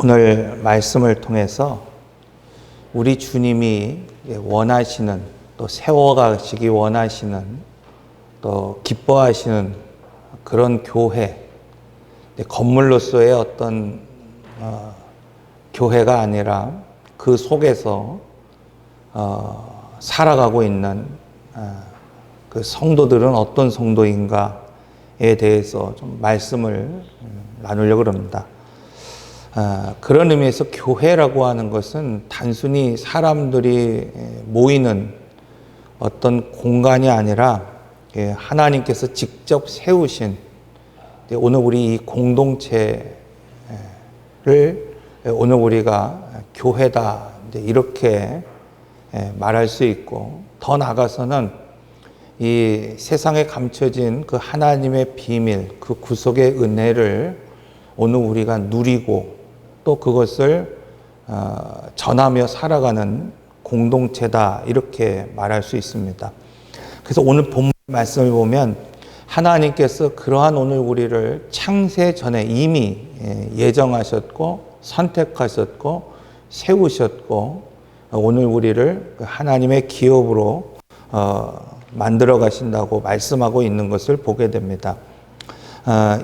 오늘 말씀을 통해서 우리 주님이 원하시는, 또 세워가시기 원하시는, 또 기뻐하시는 그런 교회, 건물로서의 어떤 교회가 아니라 그 속에서 살아가고 있는 그 성도들은 어떤 성도인가에 대해서 좀 말씀을 나누려고 합니다. 그런 의미에서 교회라고 하는 것은 단순히 사람들이 모이는 어떤 공간이 아니라 하나님께서 직접 세우신 오늘 우리 이 공동체를 오늘 우리가 교회다 이렇게 말할 수 있고, 더 나아가서는 이 세상에 감춰진 그 하나님의 비밀, 그 구속의 은혜를 오늘 우리가 누리고 또 그것을 전하며 살아가는 공동체다 이렇게 말할 수 있습니다. 그래서 오늘 본문 말씀을 보면 하나님께서 그러한 오늘 우리를 창세 전에 이미 예정하셨고 선택하셨고 세우셨고 오늘 우리를 하나님의 기업으로 만들어 가신다고 말씀하고 있는 것을 보게 됩니다.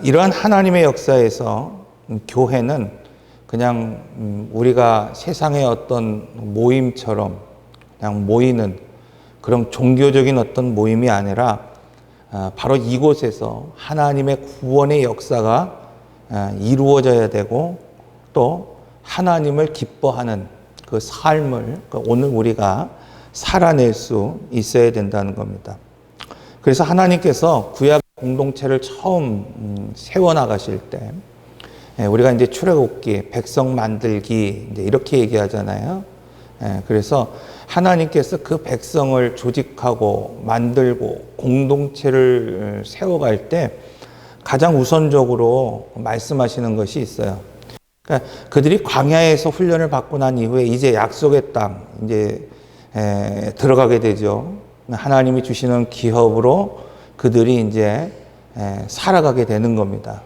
이러한 하나님의 역사에서 교회는 그냥 우리가 세상의 어떤 모임처럼 그냥 모이는 그런 종교적인 어떤 모임이 아니라 바로 이곳에서 하나님의 구원의 역사가 이루어져야 되고 또 하나님을 기뻐하는 그 삶을 오늘 우리가 살아낼 수 있어야 된다는 겁니다. 그래서 하나님께서 구약 공동체를 처음 세워나가실 때 우리가 이제 출애굽기, 백성 만들기 이제 이렇게 얘기하잖아요. 그래서 하나님께서 그 백성을 조직하고 만들고 공동체를 세워갈 때 가장 우선적으로 말씀하시는 것이 있어요. 그러니까 그들이 광야에서 훈련을 받고 난 이후에 이제 약속의 땅 이제 들어가게 되죠. 하나님이 주시는 기업으로 그들이 이제 살아가게 되는 겁니다.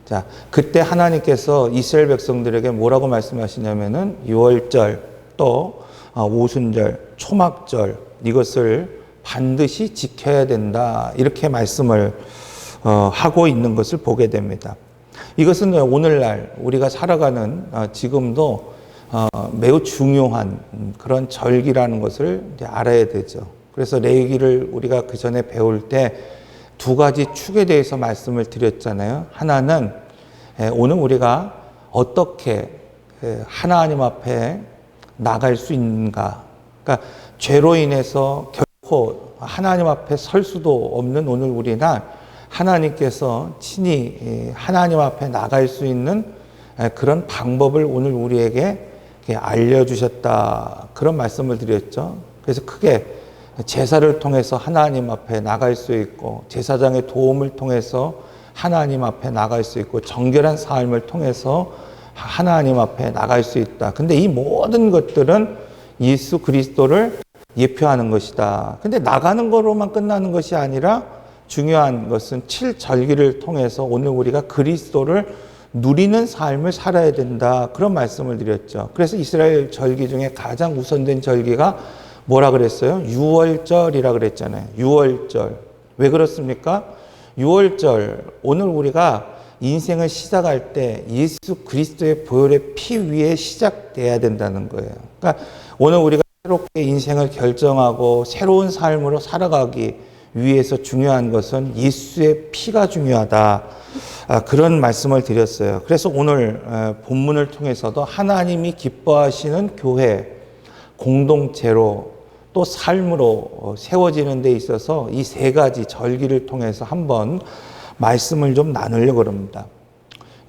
자, 그때 하나님께서 이스라엘 백성들에게 뭐라고 말씀하시냐면은 유월절 또 오순절, 초막절 이것을 반드시 지켜야 된다 이렇게 말씀을 하고 있는 것을 보게 됩니다. 이것은 오늘날 우리가 살아가는 지금도 매우 중요한 그런 절기라는 것을 이제 알아야 되죠. 그래서 레위기를 우리가 그 전에 배울 때 두 가지 축에 대해서 말씀을 드렸잖아요. 하나는 오늘 우리가 어떻게 하나님 앞에 나갈 수 있는가. 그러니까 죄로 인해서 결코 하나님 앞에 설 수도 없는 오늘 우리는 하나님께서 친히 하나님 앞에 나갈 수 있는 그런 방법을 오늘 우리에게 알려주셨다. 그런 말씀을 드렸죠. 그래서 크게 제사를 통해서 하나님 앞에 나갈 수 있고 제사장의 도움을 통해서 하나님 앞에 나갈 수 있고 정결한 삶을 통해서 하나님 앞에 나갈 수 있다. 근데 이 모든 것들은 예수 그리스도를 예표하는 것이다. 근데 나가는 거로만 끝나는 것이 아니라 중요한 것은 7절기를 통해서 오늘 우리가 그리스도를 누리는 삶을 살아야 된다. 그런 말씀을 드렸죠. 그래서 이스라엘 절기 중에 가장 우선된 절기가 뭐라 그랬어요? 유월절이라 그랬잖아요. 유월절. 왜 그렇습니까? 유월절. 오늘 우리가 인생을 시작할 때 예수 그리스도의 보혈의 피 위에 시작돼야 된다는 거예요. 그러니까 오늘 우리가 새롭게 인생을 결정하고 새로운 삶으로 살아가기 위해서 중요한 것은 예수의 피가 중요하다. 그런 말씀을 드렸어요. 그래서 오늘 본문을 통해서도 하나님이 기뻐하시는 교회, 공동체로 또 삶으로 세워지는 데 있어서 이 세 가지 절기를 통해서 한번 말씀을 좀 나누려고 합니다.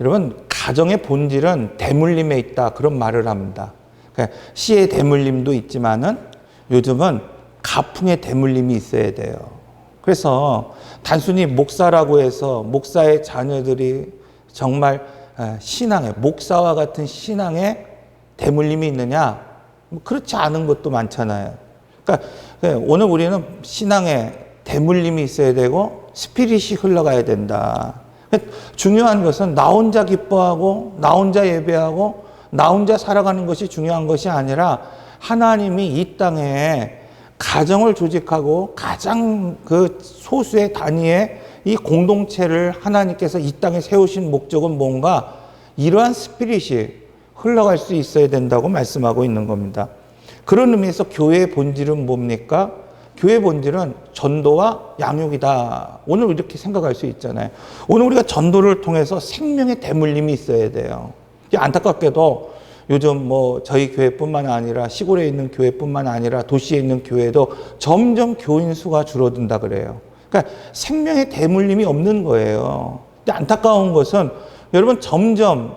여러분, 가정의 본질은 대물림에 있다. 그런 말을 합니다. 그러니까 씨의 대물림도 있지만은 요즘은 가풍의 대물림이 있어야 돼요. 그래서 단순히 목사라고 해서 목사의 자녀들이 정말 신앙에, 목사와 같은 신앙에 대물림이 있느냐? 그렇지 않은 것도 많잖아요. 그러니까 오늘 우리는 신앙에 대물림이 있어야 되고 스피릿이 흘러가야 된다. 중요한 것은 나 혼자 기뻐하고 나 혼자 예배하고 나 혼자 살아가는 것이 중요한 것이 아니라 하나님이 이 땅에 가정을 조직하고 가장 그 소수의 단위의 이 공동체를 하나님께서 이 땅에 세우신 목적은 뭔가 이러한 스피릿이 흘러갈 수 있어야 된다고 말씀하고 있는 겁니다. 그런 의미에서 교회의 본질은 뭡니까? 교회의 본질은 전도와 양육이다. 오늘 이렇게 생각할 수 있잖아요. 오늘 우리가 전도를 통해서 생명의 대물림이 있어야 돼요. 안타깝게도 요즘 저희 교회뿐만 아니라 시골에 있는 교회뿐만 아니라 도시에 있는 교회도 점점 교인 수가 줄어든다 그래요. 그러니까 생명의 대물림이 없는 거예요. 근데 안타까운 것은 여러분 점점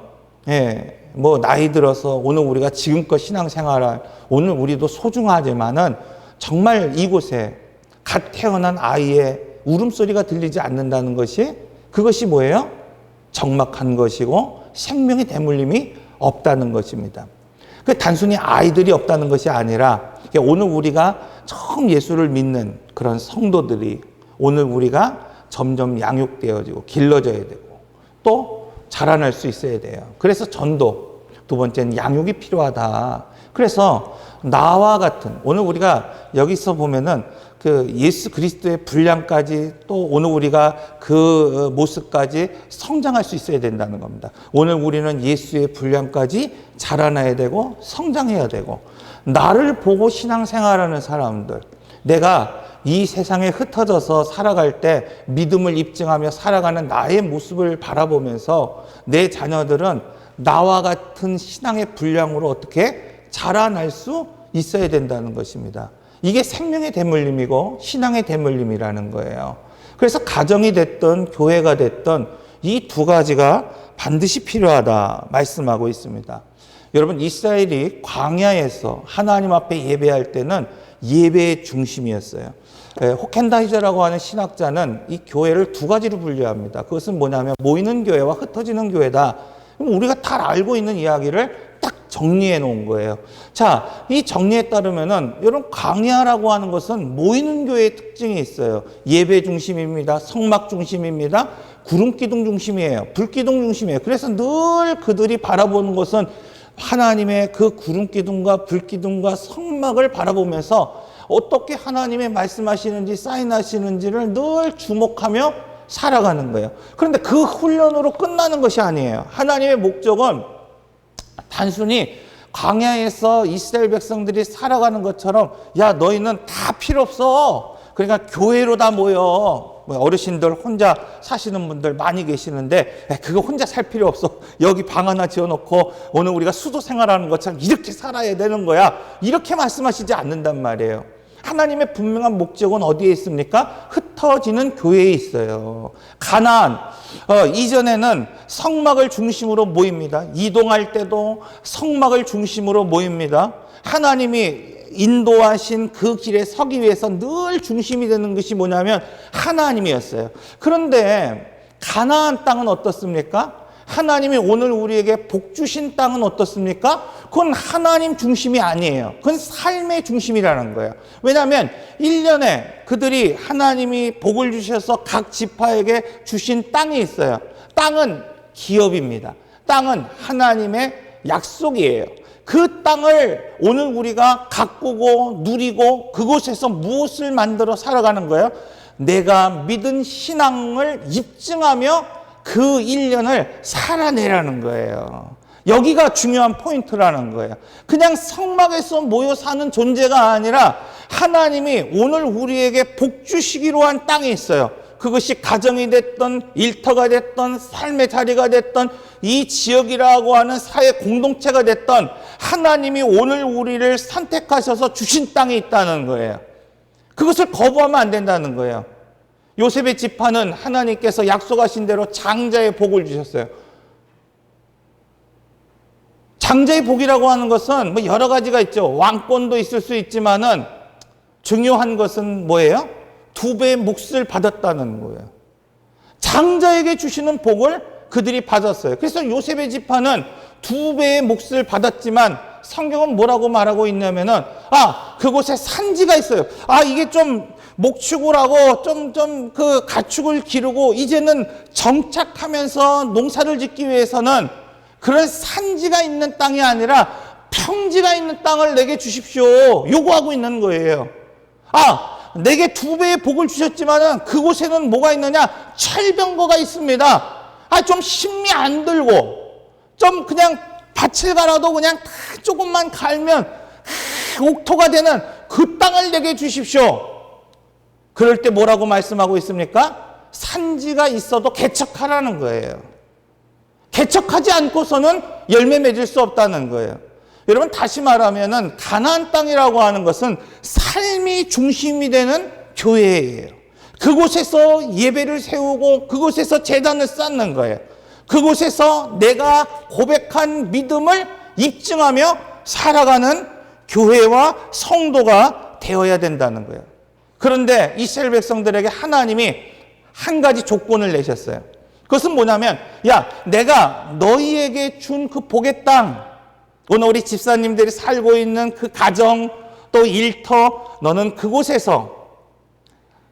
나이 들어서 오늘 우리가 지금껏 신앙생활할 오늘 우리도 소중하지만은 정말 이곳에 갓 태어난 아이의 울음소리가 들리지 않는다는 것이 그것이 뭐예요? 적막한 것이고 생명의 대물림이 없다는 것입니다. 그 단순히 아이들이 없다는 것이 아니라 오늘 우리가 처음 예수를 믿는 그런 성도들이 오늘 우리가 점점 양육되어지고 길러져야 되고 또 자라날 수 있어야 돼요. 그래서 전도, 두 번째는 양육이 필요하다. 그래서 나와 같은 오늘 우리가 여기서 보면은 그 예수 그리스도의 분량까지 또 오늘 우리가 그 모습까지 성장할 수 있어야 된다는 겁니다. 오늘 우리는 예수의 분량까지 자라나야 되고 성장해야 되고 나를 보고 신앙생활하는 사람들 내가 이 세상에 흩어져서 살아갈 때 믿음을 입증하며 살아가는 나의 모습을 바라보면서 내 자녀들은 나와 같은 신앙의 분량으로 어떻게 자라날 수 있어야 된다는 것입니다. 이게 생명의 대물림이고 신앙의 대물림이라는 거예요. 그래서 가정이 됐든 교회가 됐든 이 두 가지가 반드시 필요하다 말씀하고 있습니다. 여러분 이스라엘이 광야에서 하나님 앞에 예배할 때는 예배의 중심이었어요. 호켄다이저라고 하는 신학자는 이 교회를 두 가지로 분류합니다. 그것은 뭐냐면 모이는 교회와 흩어지는 교회다. 우리가 다 알고 있는 이야기를 딱 정리해 놓은 거예요. 자, 이 정리에 따르면은 여러분 광야라고 하는 것은 모이는 교회의 특징이 있어요. 예배 중심입니다. 성막 중심입니다. 구름기둥 중심이에요. 불기둥 중심이에요. 그래서 늘 그들이 바라보는 것은 하나님의 그 구름기둥과 불기둥과 성막을 바라보면서 어떻게 하나님의 말씀하시는지 사인하시는지를 늘 주목하며 살아가는 거예요. 그런데 그 훈련으로 끝나는 것이 아니에요. 하나님의 목적은 단순히 광야에서 이스라엘 백성들이 살아가는 것처럼 야 너희는 다 필요 없어. 그러니까 교회로 다 모여. 어르신들 혼자 사시는 분들 많이 계시는데 그거 혼자 살 필요 없어. 여기 방 하나 지어놓고 오늘 우리가 수도 생활하는 것처럼 이렇게 살아야 되는 거야. 이렇게 말씀하시지 않는단 말이에요. 하나님의 분명한 목적은 어디에 있습니까? 흩어지는 교회에 있어요. 가나안 이전에는 성막을 중심으로 모입니다. 이동할 때도 성막을 중심으로 모입니다. 하나님이 인도하신 그 길에 서기 위해서 늘 중심이 되는 것이 뭐냐면 하나님이었어요. 그런데 가나안 땅은 어떻습니까? 하나님이 오늘 우리에게 복 주신 땅은 어떻습니까? 그건 하나님 중심이 아니에요. 그건 삶의 중심이라는 거예요. 왜냐하면 1년에 그들이 하나님이 복을 주셔서 각 지파에게 주신 땅이 있어요. 땅은 기업입니다. 땅은 하나님의 약속이에요. 그 땅을 오늘 우리가 가꾸고 누리고 그곳에서 무엇을 만들어 살아가는 거예요? 내가 믿은 신앙을 입증하며 그 1년을 살아내라는 거예요. 여기가 중요한 포인트라는 거예요. 그냥 성막에서 모여 사는 존재가 아니라 하나님이 오늘 우리에게 복 주시기로 한 땅이 있어요. 그것이 가정이 됐던 일터가 됐던 삶의 자리가 됐던 이 지역이라고 하는 사회 공동체가 됐던 하나님이 오늘 우리를 선택하셔서 주신 땅이 있다는 거예요. 그것을 거부하면 안 된다는 거예요. 요셉의 지파는 하나님께서 약속하신 대로 장자의 복을 주셨어요. 장자의 복이라고 하는 것은 뭐 여러 가지가 있죠. 왕권도 있을 수 있지만은 중요한 것은 뭐예요? 2배의 몫을 받았다는 거예요. 장자에게 주시는 복을 그들이 받았어요. 그래서 요셉의 지파는 2배의 몫을 받았지만 성경은 뭐라고 말하고 있냐면은 그곳에 산지가 있어요. 이게 좀 목축을 하고 좀 그 가축을 기르고 이제는 정착하면서 농사를 짓기 위해서는 그런 산지가 있는 땅이 아니라 평지가 있는 땅을 내게 주십시오. 요구하고 있는 거예요. 내게 2배의 복을 주셨지만은 그곳에는 뭐가 있느냐? 철병거가 있습니다. 좀 힘이 안 들고, 좀 그냥 밭을 갈아도 그냥 조금만 갈면 옥토가 되는 그 땅을 내게 주십시오. 그럴 때 뭐라고 말씀하고 있습니까? 산지가 있어도 개척하라는 거예요. 개척하지 않고서는 열매 맺을 수 없다는 거예요. 여러분, 다시 말하면은 가나안 땅이라고 하는 것은 삶이 중심이 되는 교회예요. 그곳에서 예배를 세우고 그곳에서 제단을 쌓는 거예요. 그곳에서 내가 고백한 믿음을 입증하며 살아가는 교회와 성도가 되어야 된다는 거예요. 그런데 이스라엘 백성들에게 하나님이 한 가지 조건을 내셨어요. 그것은 뭐냐면, 내가 너희에게 준 그 복의 땅, 오늘 우리 집사님들이 살고 있는 그 가정, 또 일터, 너는 그곳에서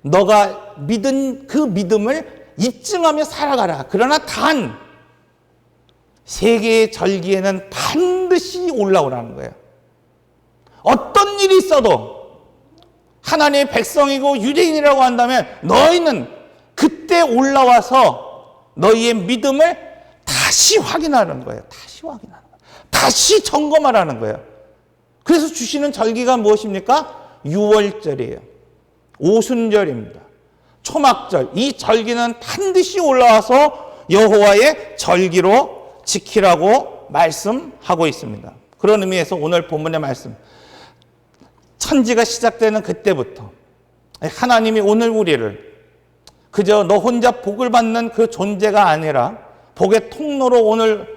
너가 믿은 그 믿음을 입증하며 살아가라. 그러나 단 세계의 절기에는 반드시 올라오라는 거예요. 어떤 일이 있어도 하나님의 백성이고 유대인이라고 한다면 너희는 그때 올라와서 너희의 믿음을 다시 확인하는 거예요. 다시 점검하라는 거예요. 그래서 주시는 절기가 무엇입니까? 유월절이에요. 오순절입니다. 초막절. 이 절기는 반드시 올라와서 여호와의 절기로 지키라고 말씀하고 있습니다. 그런 의미에서 오늘 본문의 말씀, 천지가 시작되는 그때부터 하나님이 오늘 우리를 그저 너 혼자 복을 받는 그 존재가 아니라 복의 통로로 오늘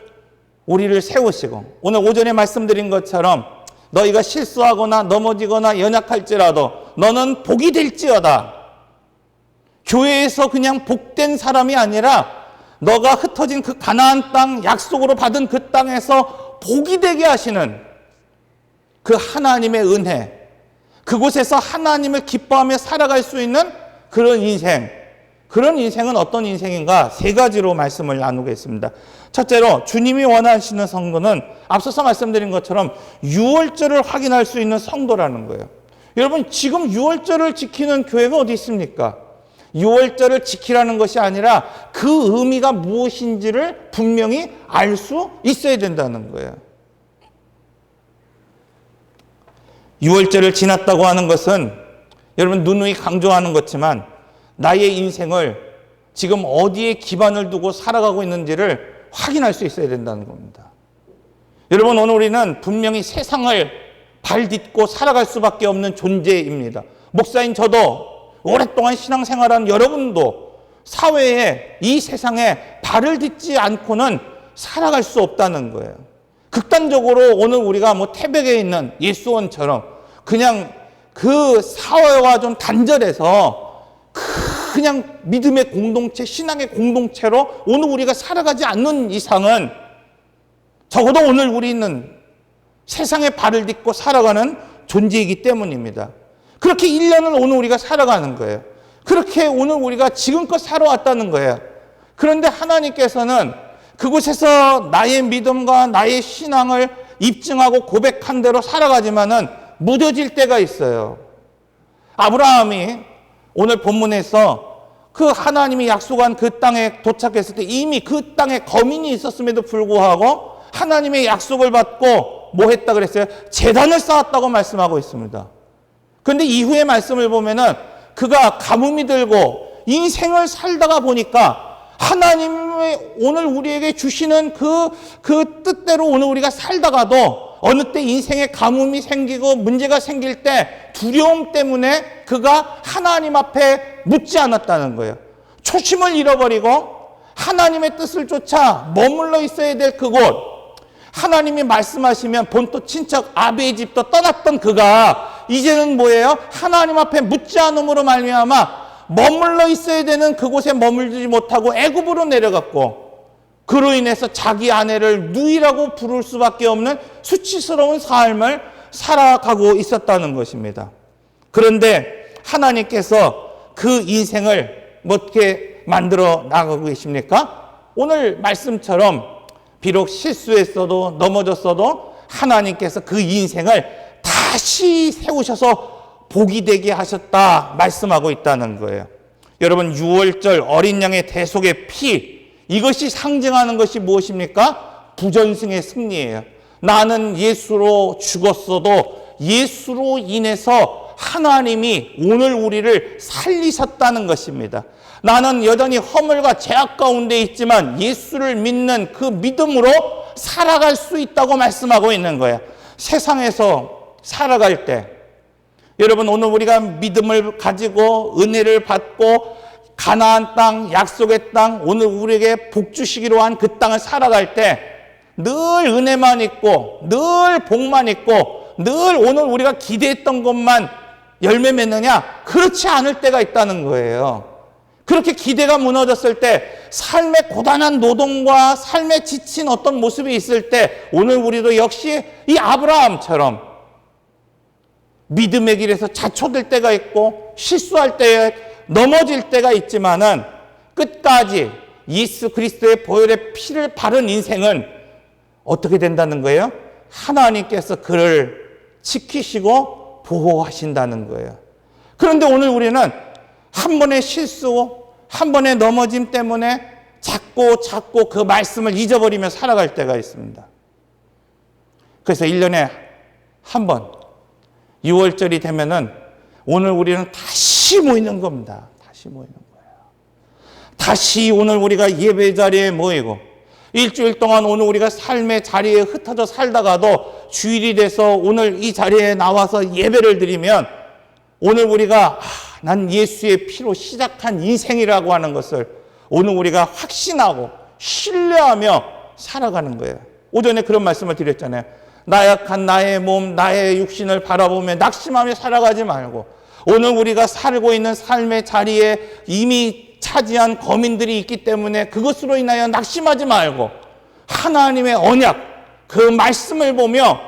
우리를 세우시고, 오늘 오전에 말씀드린 것처럼 너희가 실수하거나 넘어지거나 연약할지라도 너는 복이 될지어다. 교회에서 그냥 복된 사람이 아니라 너가 흩어진 그 가나안 땅, 약속으로 받은 그 땅에서 복이 되게 하시는 그 하나님의 은혜, 그곳에서 하나님을 기뻐하며 살아갈 수 있는 그런 인생, 그런 인생은 어떤 인생인가? 3가지로 말씀을 나누겠습니다. 첫째로, 주님이 원하시는 성도는 앞서서 말씀드린 것처럼 유월절을 확인할 수 있는 성도라는 거예요. 여러분, 지금 유월절을 지키는 교회가 어디 있습니까? 유월절을 지키라는 것이 아니라 그 의미가 무엇인지를 분명히 알 수 있어야 된다는 거예요. 유월절을 지났다고 하는 것은 여러분 누누이 강조하는 것지만 나의 인생을 지금 어디에 기반을 두고 살아가고 있는지를 확인할 수 있어야 된다는 겁니다. 여러분, 오늘 우리는 분명히 세상을 발딛고 살아갈 수밖에 없는 존재입니다. 목사인 저도 오랫동안 신앙생활한 여러분도 사회에, 이 세상에 발을 딛지 않고는 살아갈 수 없다는 거예요. 극단적으로 오늘 우리가 태백에 있는 예수원처럼 그냥 그 사회와 좀 단절해서 그냥 믿음의 공동체, 신앙의 공동체로 오늘 우리가 살아가지 않는 이상은 적어도 오늘 우리는 세상에 발을 딛고 살아가는 존재이기 때문입니다. 그렇게 1년을 오늘 우리가 살아가는 거예요. 그렇게 오늘 우리가 지금껏 살아왔다는 거예요. 그런데 하나님께서는 그곳에서 나의 믿음과 나의 신앙을 입증하고 고백한 대로 살아가지만은 무뎌질 때가 있어요. 아브라함이 오늘 본문에서 그 하나님이 약속한 그 땅에 도착했을 때 이미 그 땅에 거민이 있었음에도 불구하고 하나님의 약속을 받고 뭐 했다 그랬어요? 제단을 쌓았다고 말씀하고 있습니다. 그런데 이후의 말씀을 보면은 그가 가뭄이 들고 인생을 살다가 보니까 하나님의 오늘 우리에게 주시는 그 뜻대로 오늘 우리가 살다가도 어느 때 인생에 가뭄이 생기고 문제가 생길 때 두려움 때문에 그가 하나님 앞에 묻지 않았다는 거예요. 초심을 잃어버리고 하나님의 뜻을 쫓아 머물러 있어야 될 그곳, 하나님이 말씀하시면 본토 친척 아비의 집도 떠났던 그가 이제는 뭐예요? 하나님 앞에 묻지 않음으로 말미암아 머물러 있어야 되는 그곳에 머물지 못하고 애굽으로 내려갔고, 그로 인해서 자기 아내를 누이라고 부를 수밖에 없는 수치스러운 삶을 살아가고 있었다는 것입니다. 그런데 하나님께서 그 인생을 어떻게 만들어 나가고 계십니까? 오늘 말씀처럼 비록 실수했어도 넘어졌어도 하나님께서 그 인생을 다시 세우셔서 복이 되게 하셨다 말씀하고 있다는 거예요. 여러분, 유월절 어린 양의 대속의 피, 이것이 상징하는 것이 무엇입니까? 부전승의 승리예요. 나는 예수로 죽었어도 예수로 인해서 하나님이 오늘 우리를 살리셨다는 것입니다. 나는 여전히 허물과 죄악 가운데 있지만 예수를 믿는 그 믿음으로 살아갈 수 있다고 말씀하고 있는 거예요. 세상에서 살아갈 때, 여러분, 오늘 우리가 믿음을 가지고 은혜를 받고 가나안 땅, 약속의 땅, 오늘 우리에게 복 주시기로 한 그 땅을 살아갈 때 늘 은혜만 있고 늘 복만 있고 늘 오늘 우리가 기대했던 것만 열매 맺느냐? 그렇지 않을 때가 있다는 거예요. 그렇게 기대가 무너졌을 때, 삶의 고단한 노동과 삶에 지친 어떤 모습이 있을 때 오늘 우리도 역시 이 아브라함처럼 믿음의 길에서 자초될 때가 있고 실수할 때 넘어질 때가 있지만은 끝까지 예수 그리스도의 보혈의 피를 바른 인생은 어떻게 된다는 거예요? 하나님께서 그를 지키시고 보호하신다는 거예요. 그런데 오늘 우리는 한 번의 실수, 한 번의 넘어짐 때문에 자꾸 그 말씀을 잊어버리며 살아갈 때가 있습니다. 그래서 1년에 한 번, 6월절이 되면은 오늘 우리는 다시 모이는 겁니다. 다시 모이는 거예요. 다시 오늘 우리가 예배 자리에 모이고, 일주일 동안 오늘 우리가 삶의 자리에 흩어져 살다가도 주일이 돼서 오늘 이 자리에 나와서 예배를 드리면 오늘 우리가 난 예수의 피로 시작한 인생이라고 하는 것을 오늘 우리가 확신하고 신뢰하며 살아가는 거예요. 오전에 그런 말씀을 드렸잖아요. 나약한 나의 몸, 나의 육신을 바라보며 낙심하며 살아가지 말고 오늘 우리가 살고 있는 삶의 자리에 이미 차지한 거민들이 있기 때문에 그것으로 인하여 낙심하지 말고 하나님의 언약, 그 말씀을 보며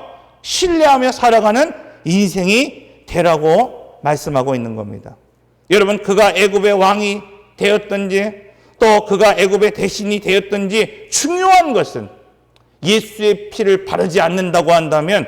신뢰하며 살아가는 인생이 되라고 말씀하고 있는 겁니다. 여러분, 그가 애굽의 왕이 되었든지 또 그가 애굽의 대신이 되었든지 중요한 것은 예수의 피를 바르지 않는다고 한다면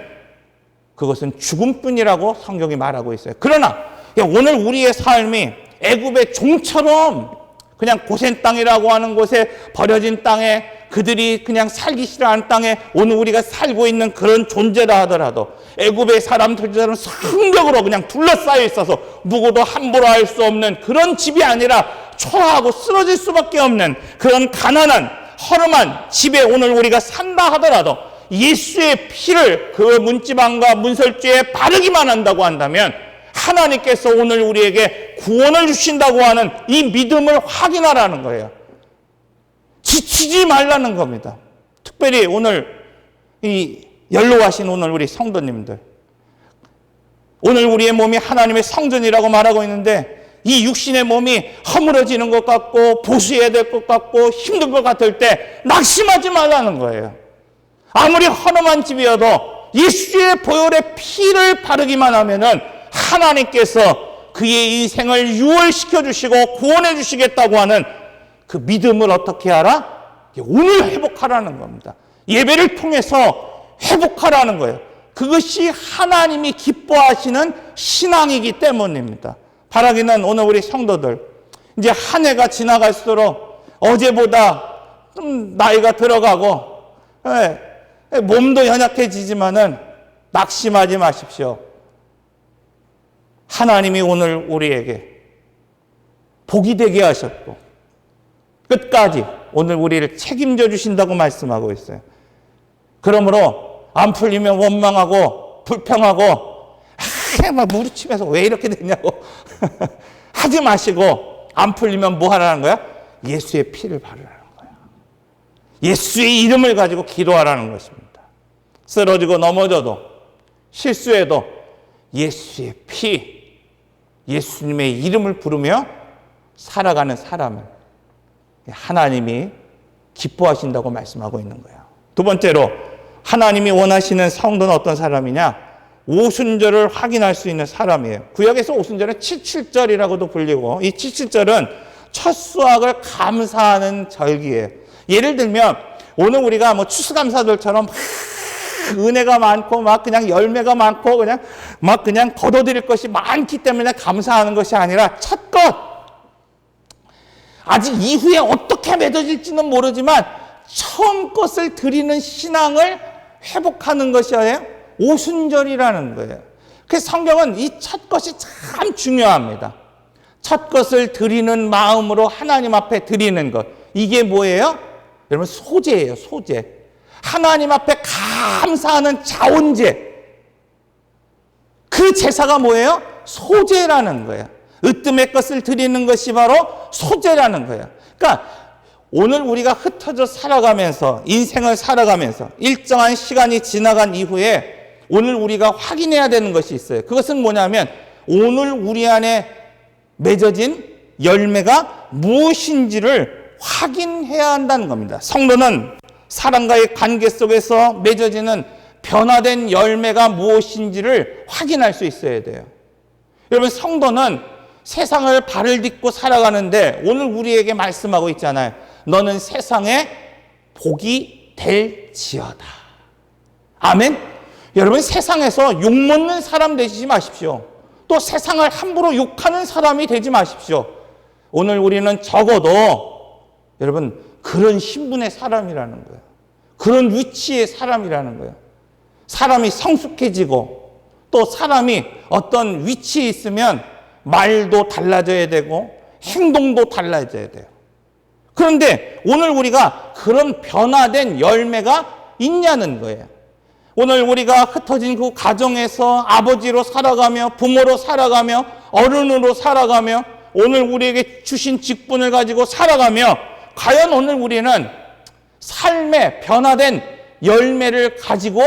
그것은 죽음뿐이라고 성경이 말하고 있어요. 그러나 오늘 우리의 삶이 애굽의 종처럼 그냥 고센 땅이라고 하는 곳에 버려진 땅에 그들이 그냥 살기 싫어하는 땅에 오늘 우리가 살고 있는 그런 존재라 하더라도 애굽의 사람들처럼 성벽으로 그냥 둘러싸여 있어서 누구도 함부로 할 수 없는 그런 집이 아니라 초라하고 쓰러질 수밖에 없는 그런 가난한 허름한 집에 오늘 우리가 산다 하더라도 예수의 피를 그 문지방과 문설주에 바르기만 한다고 한다면 하나님께서 오늘 우리에게 구원을 주신다고 하는 이 믿음을 확인하라는 거예요. 지치지 말라는 겁니다. 특별히 오늘 이 연로하신 오늘 우리 성도님들, 오늘 우리의 몸이 하나님의 성전이라고 말하고 있는데 이 육신의 몸이 허물어지는 것 같고 보수해야 될 것 같고 힘든 것 같을 때 낙심하지 말라는 거예요. 아무리 허름한 집이어도 예수의 보혈의 피를 바르기만 하면은 하나님께서 그의 인생을 유월시켜 주시고 구원해 주시겠다고 하는 그 믿음을 어떻게 하라? 오늘 회복하라는 겁니다. 예배를 통해서 회복하라는 거예요. 그것이 하나님이 기뻐하시는 신앙이기 때문입니다. 바라기는 오늘 우리 성도들 이제 한 해가 지나갈수록 어제보다 좀 나이가 들어가고 몸도 연약해지지만은 낙심하지 마십시오. 하나님이 오늘 우리에게 복이 되게 하셨고 끝까지 오늘 우리를 책임져 주신다고 말씀하고 있어요. 그러므로 안 풀리면 원망하고 불평하고 막 무리치면서 왜 이렇게 됐냐고 하지 마시고 안 풀리면 뭐 하라는 거야? 예수의 피를 바르라는 거야. 예수의 이름을 가지고 기도하라는 것입니다. 쓰러지고 넘어져도 실수해도 예수의 피, 예수님의 이름을 부르며 살아가는 사람을 하나님이 기뻐하신다고 말씀하고 있는 거예요. 두 번째로 하나님이 원하시는 성도는 어떤 사람이냐? 오순절을 확인할 수 있는 사람이에요. 구약에서 오순절은 칠칠절이라고도 불리고 이 칠칠절은 첫 수확을 감사하는 절기예요. 예를 들면 오늘 우리가 뭐 추수감사절처럼 은혜가 많고 막 그냥 열매가 많고 그냥 거둬들일 것이 많기 때문에 감사하는 것이 아니라 첫 것, 아직 이후에 어떻게 맺어질지는 모르지만 처음 것을 드리는 신앙을 회복하는 것이 오순절이라는 거예요. 그래서 성경은 이 첫 것이 참 중요합니다. 첫 것을 드리는 마음으로 하나님 앞에 드리는 것. 이게 뭐예요? 여러분, 소제예요, 소제. 하나님 앞에 감사하는 자원제. 그 제사가 뭐예요? 소제라는 거예요. 으뜸의 것을 드리는 것이 바로 소제라는 거예요. 그러니까 오늘 우리가 흩어져 살아가면서, 인생을 살아가면서 일정한 시간이 지나간 이후에 오늘 우리가 확인해야 되는 것이 있어요. 그것은 뭐냐면 오늘 우리 안에 맺어진 열매가 무엇인지를 확인해야 한다는 겁니다. 성도는 사람과의 관계 속에서 맺어지는 변화된 열매가 무엇인지를 확인할 수 있어야 돼요. 여러분, 성도는 세상을 발을 딛고 살아가는데 오늘 우리에게 말씀하고 있잖아요. 너는 세상에 복이 될지어다. 아멘? 여러분, 세상에서 욕먹는 사람 되지 마십시오. 또 세상을 함부로 욕하는 사람이 되지 마십시오. 오늘 우리는 적어도 여러분 그런 신분의 사람이라는 거예요. 그런 위치의 사람이라는 거예요. 사람이 성숙해지고 또 사람이 어떤 위치에 있으면 말도 달라져야 되고 행동도 달라져야 돼요. 그런데 오늘 우리가 그런 변화된 열매가 있냐는 거예요. 오늘 우리가 흩어진 그 가정에서 아버지로 살아가며 부모로 살아가며 어른으로 살아가며 오늘 우리에게 주신 직분을 가지고 살아가며 과연 오늘 우리는 삶의 변화된 열매를 가지고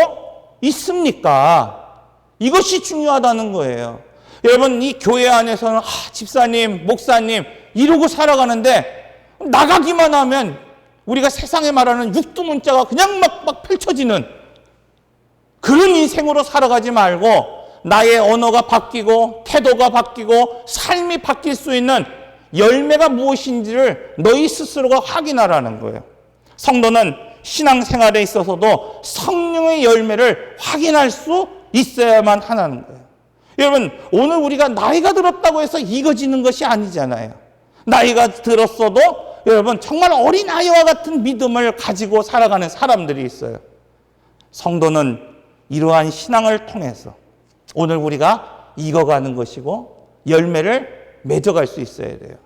있습니까? 이것이 중요하다는 거예요. 여러분, 이 교회 안에서는 집사님, 목사님 이러고 살아가는데 나가기만 하면 우리가 세상에 말하는 육두문자가 그냥 막 펼쳐지는 그런 인생으로 살아가지 말고 나의 언어가 바뀌고 태도가 바뀌고 삶이 바뀔 수 있는 열매가 무엇인지를 너희 스스로가 확인하라는 거예요. 성도는 신앙생활에 있어서도 성령의 열매를 확인할 수 있어야만 하는 거예요. 여러분, 오늘 우리가 나이가 들었다고 해서 익어지는 것이 아니잖아요. 나이가 들었어도 여러분 정말 어린아이와 같은 믿음을 가지고 살아가는 사람들이 있어요. 성도는 이러한 신앙을 통해서 오늘 우리가 익어가는 것이고 열매를 맺어갈 수 있어야 돼요.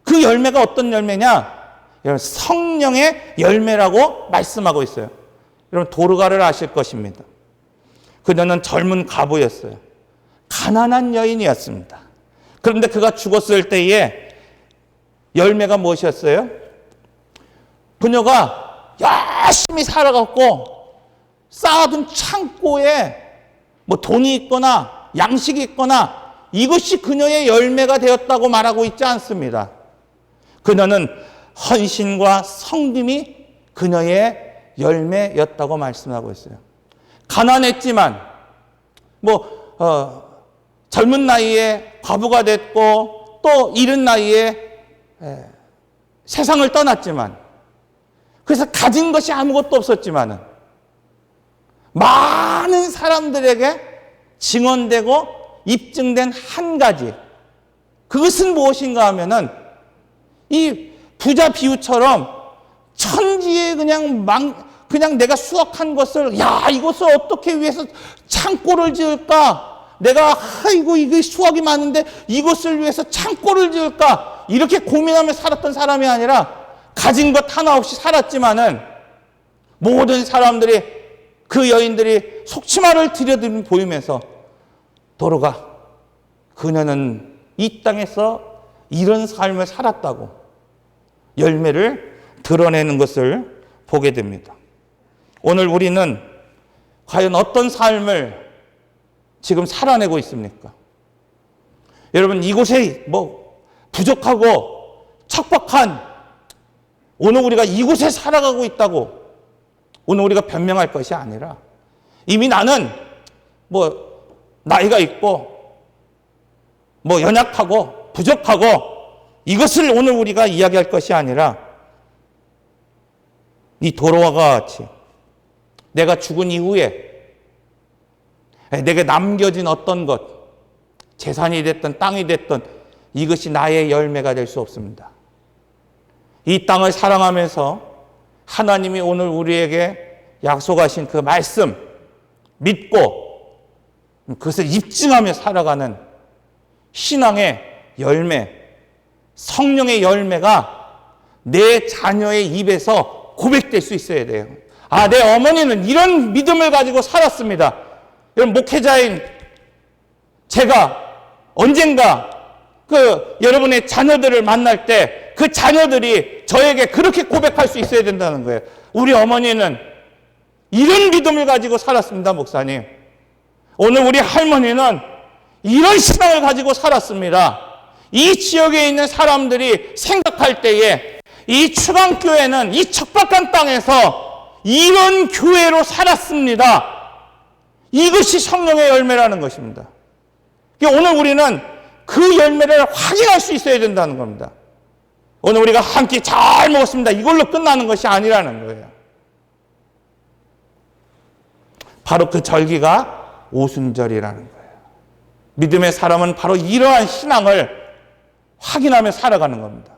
그 열매가 어떤 열매냐? 여러분, 성령의 열매라고 말씀하고 있어요. 여러분, 도르가를 아실 것입니다. 그녀는 젊은 과부였어요. 가난한 여인이었습니다. 그런데 그가 죽었을 때에 열매가 무엇이었어요? 그녀가 열심히 살아갔고 쌓아둔 창고에 뭐 돈이 있거나 양식이 있거나 이것이 그녀의 열매가 되었다고 말하고 있지 않습니다. 그녀는 헌신과 성김이 그녀의 열매였다고 말씀하고 있어요. 가난했지만 젊은 나이에 과부가 됐고 또 이른 나이에 세상을 떠났지만 그래서 가진 것이 아무것도 없었지만은 많은 사람들에게 증언되고 입증된 한 가지, 그것은 무엇인가 하면은 이 부자 비유처럼 천지에 그냥 내가 수확한 것을 이것을 어떻게 위해서 창고를 지을까? 내가 이게 수확이 많은데 이것을 위해서 창고를 지을까? 이렇게 고민하며 살았던 사람이 아니라 가진 것 하나 없이 살았지만은 모든 사람들이 그 여인들이 속치마를 들여다보면서 보이면서 도로가 그녀는 이 땅에서 이런 삶을 살았다고 열매를 드러내는 것을 보게 됩니다. 오늘 우리는 과연 어떤 삶을 지금 살아내고 있습니까? 여러분, 이곳에 부족하고 척박한 오늘 우리가 이곳에 살아가고 있다고 오늘 우리가 변명할 것이 아니라 이미 나는 나이가 있고 연약하고 부족하고 이것을 오늘 우리가 이야기할 것이 아니라 이 도로와 같이 내가 죽은 이후에 내게 남겨진 어떤 것, 재산이 됐든 땅이 됐든 이것이 나의 열매가 될 수 없습니다. 이 땅을 사랑하면서 하나님이 오늘 우리에게 약속하신 그 말씀 믿고 그것을 입증하며 살아가는 신앙의 열매, 성령의 열매가 내 자녀의 입에서 고백될 수 있어야 돼요. 아, 내 어머니는 이런 믿음을 가지고 살았습니다. 여러분, 목회자인 제가 언젠가 여러분의 자녀들을 만날 때 그 자녀들이 저에게 그렇게 고백할 수 있어야 된다는 거예요. 우리 어머니는 이런 믿음을 가지고 살았습니다, 목사님. 오늘 우리 할머니는 이런 신앙을 가지고 살았습니다. 이 지역에 있는 사람들이 생각할 때에 이 추강교회는 이 척박한 땅에서 이런 교회로 살았습니다. 이것이 성령의 열매라는 것입니다. 오늘 우리는 그 열매를 확인할 수 있어야 된다는 겁니다. 오늘 우리가 한 끼 잘 먹었습니다. 이걸로 끝나는 것이 아니라는 거예요. 바로 그 절기가 오순절이라는 거예요. 믿음의 사람은 바로 이러한 신앙을 확인하며 살아가는 겁니다.